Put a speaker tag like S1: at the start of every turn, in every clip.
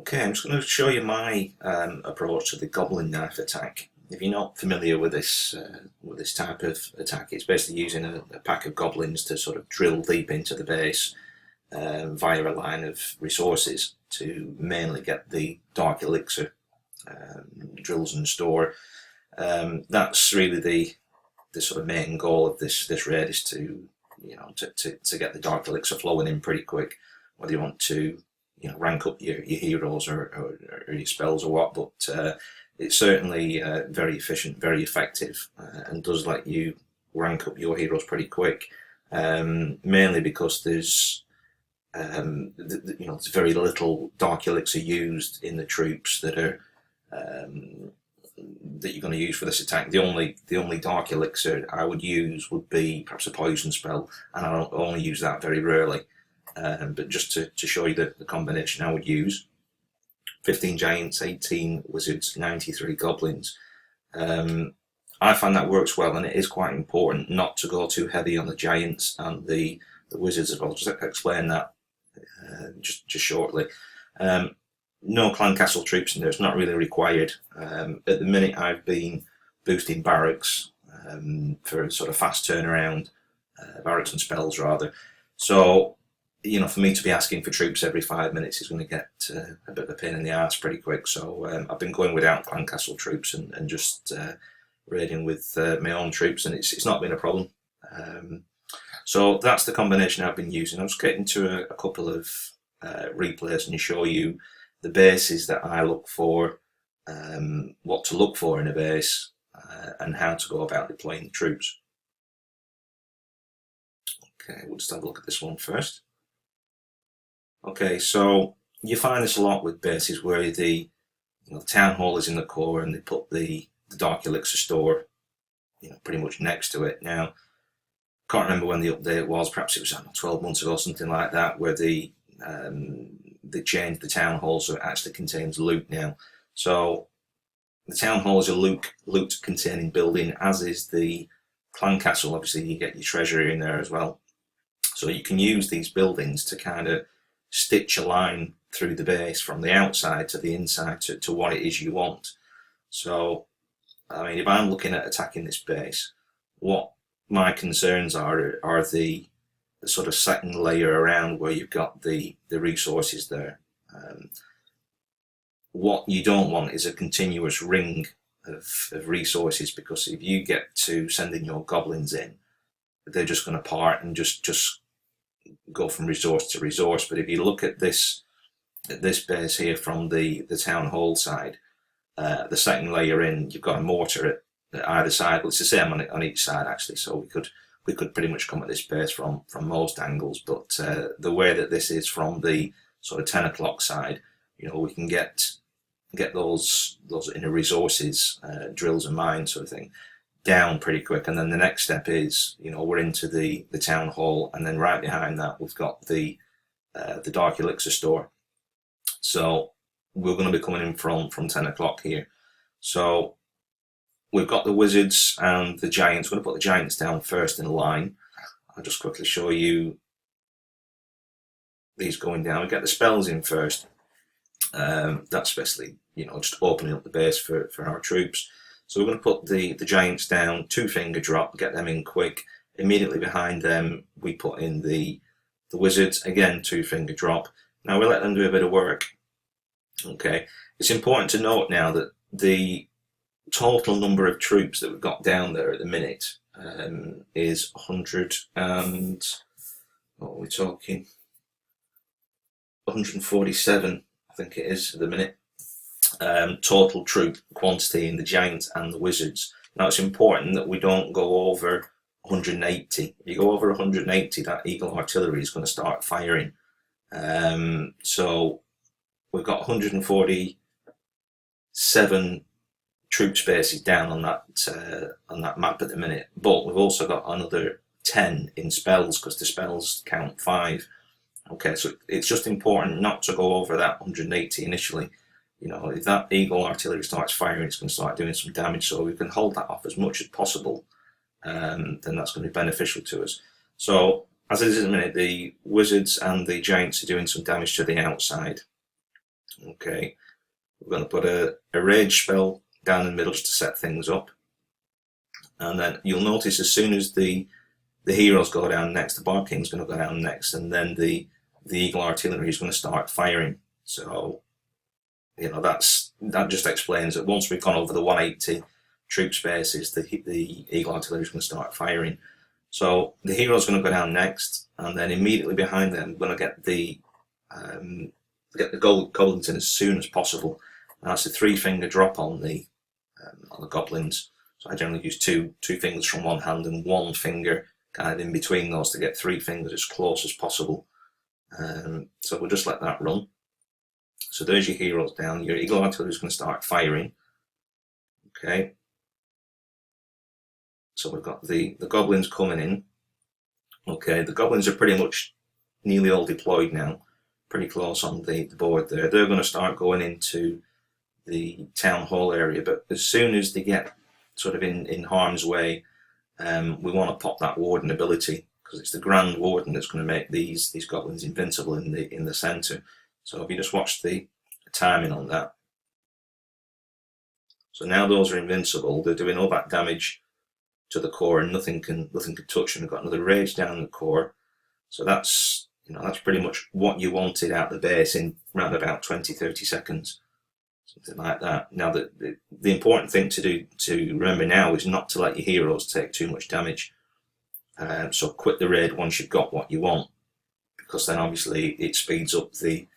S1: Okay, I'm just going to show you my approach to the Goblin knife attack. If you're not familiar with this type of attack, it's basically using a pack of goblins to sort of drill deep into the base via a line of resources to mainly get the dark elixir drills and store. That's really the sort of main goal of this raid, is to to get the dark elixir flowing in pretty quick, whether you want to rank up your heroes or your spells or what, but it's certainly very efficient, very effective, and does let you rank up your heroes pretty quick, mainly because there's there's very little dark elixir used in the troops that are that you're going to use for this attack. The only dark elixir I would use would be perhaps a poison spell, and I don't only use that very rarely. But just to show you the combination I would use: 15 giants, 18 wizards, 93 goblins. I find that works well, and it is quite important not to go too heavy on the giants and the wizards as well. Just explain that just shortly. No clan castle troops in there. It's not really required. At the minute, I've been boosting barracks for sort of fast turnaround, barracks and spells rather. So, for me to be asking for troops every 5 minutes is going to get a bit of a pain in the arse pretty quick. So I've been going without clan castle troops and just raiding with my own troops, and it's not been a problem. So that's the combination I've been using. I'll just get into a couple of replays and show you the bases that I look for, what to look for in a base, and how to go about deploying the troops. Okay, we'll just have a look at this one first. Okay, so you find this a lot with bases where the town hall is in the core and they put the dark elixir store pretty much next to it. Now, can't remember when the update was. Perhaps it was 12 months ago, something like that, where they changed the town hall so it actually contains loot now. So the town hall is a loot containing building, as is the clan castle. Obviously, you get your treasury in there as well. So you can use these buildings to kind of stitch a line through the base from the outside to the inside to what it is you want. So, I mean, if I'm looking at attacking this base, what my concerns are the sort of second layer around where you've got the resources there. What you don't want is a continuous ring of resources, because if you get to sending your goblins in, they're just going to part and just go from resource to resource. But if you look at this base here from the town hall side, the second layer in, you've got a mortar at either side. Well, it's the same on each side actually, so we could pretty much come at this base from most angles. But the way that this is from the sort of 10 o'clock side, we can get those inner resources, drills and mines sort of thing, down pretty quick. And then the next step is, we're into the town hall, and then right behind that we've got the dark elixir store. So we're going to be coming in from 10 o'clock here. So we've got the wizards and the giants. We're going to put the giants down first in a line. I'll just quickly show you these going down. We get the spells in first. That's basically just opening up the base for our troops. So we're going to put the giants down, 2-finger drop, get them in quick. Immediately behind them, we put in the wizards, again 2-finger drop. Now we let them do a bit of work. Okay, it's important to note now that the total number of troops that we've got down there at the minute is 100 and what are we talking? 147, I think it is at the minute. Total troop quantity in the giants and the wizards. Now it's important that we don't go over 180. If you go over 180, that eagle artillery is going to start firing. So we've got 147 troop spaces down on that map at the minute, but we've also got another 10 in spells, because the spells count 5. Okay, so it's just important not to go over that 180 initially. If that eagle artillery starts firing, it's going to start doing some damage. So we can hold that off as much as possible, then that's going to be beneficial to us. So as it is in a minute, the wizards and the giants are doing some damage to the outside. Okay, we're going to put a rage spell down in the middle just to set things up. And then you'll notice as soon as the heroes go down next, the Barb King's going to go down next, and then the Eagle Artillery is going to start firing. So, you know, that just explains that once we've gone over the 180 troop spaces, the Eagle Artillery is going to start firing. So the hero's going to go down next, and then immediately behind them, we're going to get the goblins in as soon as possible. And that's a 3-finger drop on the goblins. So I generally use two fingers from one hand and one finger kind of in between those to get 3 fingers as close as possible. So we'll just let that run. So there's your heroes down. Your Eagle Artillery is going to start firing. Okay. So we've got the goblins coming in. Okay, the goblins are pretty much nearly all deployed now. Pretty close on the board there. They're going to start going into the town hall area, but as soon as they get sort of in harm's way, we want to pop that warden ability, because it's the Grand Warden that's going to make these goblins invincible in the centre. So if you just watch the timing on that. So now those are invincible. They're doing all that damage to the core, and nothing can touch them. We've got another rage down the core. So that's pretty much what you wanted out the base in around about 20-30 seconds. Something like that. Now, the important thing to remember now is not to let your heroes take too much damage. So quit the raid once you've got what you want, because then obviously it speeds up the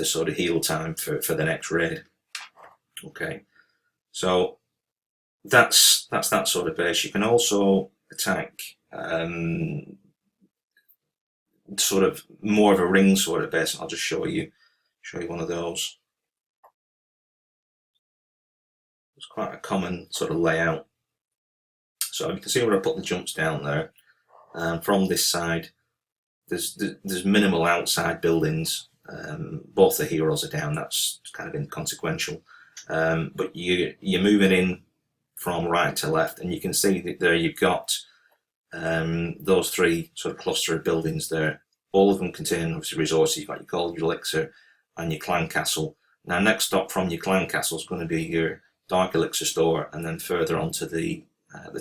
S1: sort of heal time for the next raid. Okay, so that's that sort of base. You can also attack sort of more of a ring sort of base. I'll just show you one of those. It's quite a common sort of layout. So you can see where I put the jumps down there. From this side, there's minimal outside buildings. Both the heroes are down. That's kind of inconsequential. But you're moving in from right to left, and you can see that there you've got those 3 sort of cluster of buildings there. All of them contain obviously resources. You've got your gold, your elixir, and your clan castle. Now, next stop from your clan castle is going to be your dark elixir store, and then further on to the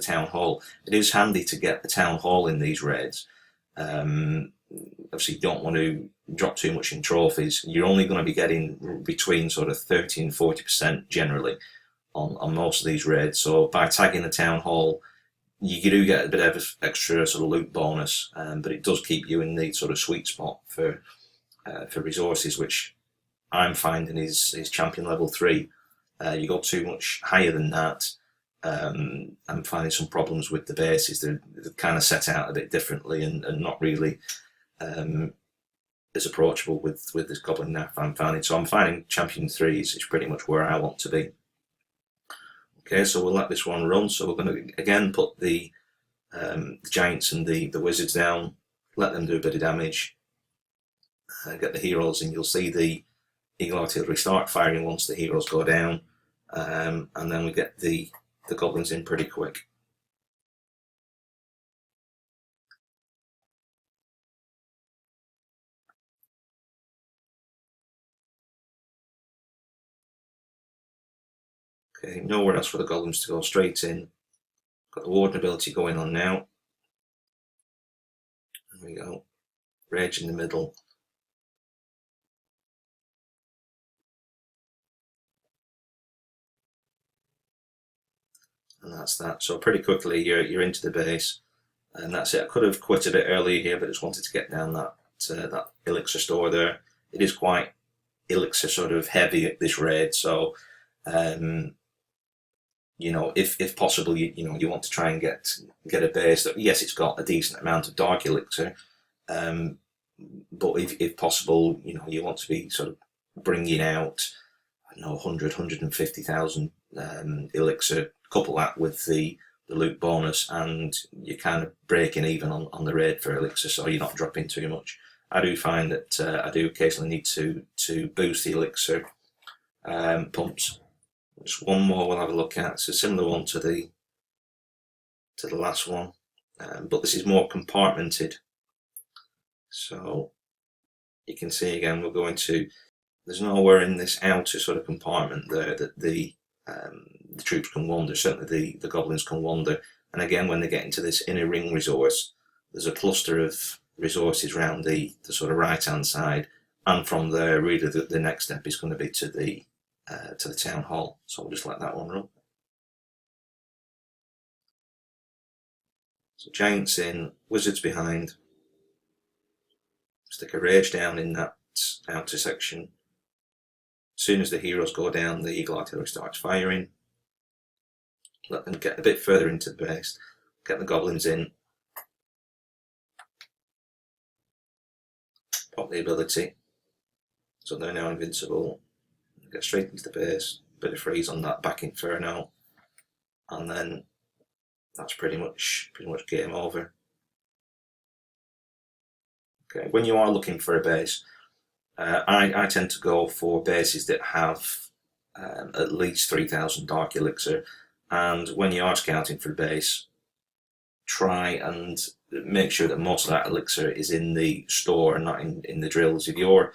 S1: town hall. It is handy to get the town hall in these raids. Obviously, you don't want to drop too much in trophies. You're only going to be getting between sort of 30 and 40% generally on most of these raids. So by tagging the town hall, you do get a bit of extra sort of loot bonus, but it does keep you in the sort of sweet spot for resources, which I'm finding is champion level 3. You go too much higher than that, I'm finding some problems with the bases. They're kind of set out a bit differently and not really as approachable with this Goblin now. I'm finding. So I'm finding champion 3 is pretty much where I want to be. Okay, so we'll let this one run. So we're going to again put the giants and the wizards down, let them do a bit of damage, get the heroes, and you'll see the Eagle Artillery start firing once the heroes go down, and then we get the goblins in pretty quick. Okay, nowhere else for the goblins to go, straight in. Got the warden ability going on now. There we go. Rage in the middle. And that's that. So pretty quickly you're into the base, and that's it. I could have quit a bit earlier here, but just wanted to get down that elixir store there. It is quite elixir sort of heavy at this raid, so you know, if possible, you want to try and get a base that, yes, it's got a decent amount of dark elixir, but if possible, you want to be sort of bringing out, I don't know, 150,000 elixir. Couple that with the loot bonus, and you're kind of breaking even on the raid for elixir, so you're not dropping too much. I do find that I do occasionally need to boost the elixir pumps. Just one more we'll have a look at. It's a similar one to the last one, but this is more compartmented. So you can see again, we're going to there's nowhere in this outer sort of compartment there that the troops can wander. Certainly the goblins can wander. And again, when they get into this inner ring resource, there's a cluster of resources around the sort of right hand side, and from there, really, the next step is going to be to the town hall. So we'll just let that one run. So giants in, wizards behind. Stick a rage down in that outer section. As soon as the heroes go down, the eagle artillery starts firing. Let them get a bit further into the base. Get the goblins in. Pop the ability. So they're now invincible. Get straight into the base. Bit of freeze on that back inferno. And then that's pretty much game over. Okay, when you are looking for a base, I tend to go for bases that have at least 3,000 dark elixir, and when you are scouting for a base, try and make sure that most of that elixir is in the store and not in the drills. If you're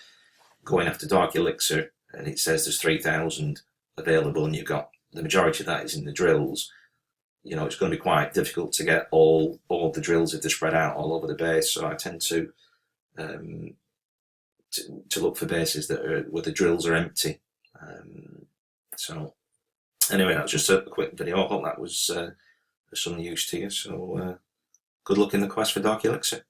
S1: going after dark elixir and it says there's 3,000 available and you've got the majority of that is in the drills, you know, it's going to be quite difficult to get all the drills if they're spread out all over the base. So I tend to look for bases that are where the drills are empty. So anyway, that's just a quick video. I hope that was of some use to you. So good luck in the quest for dark elixir.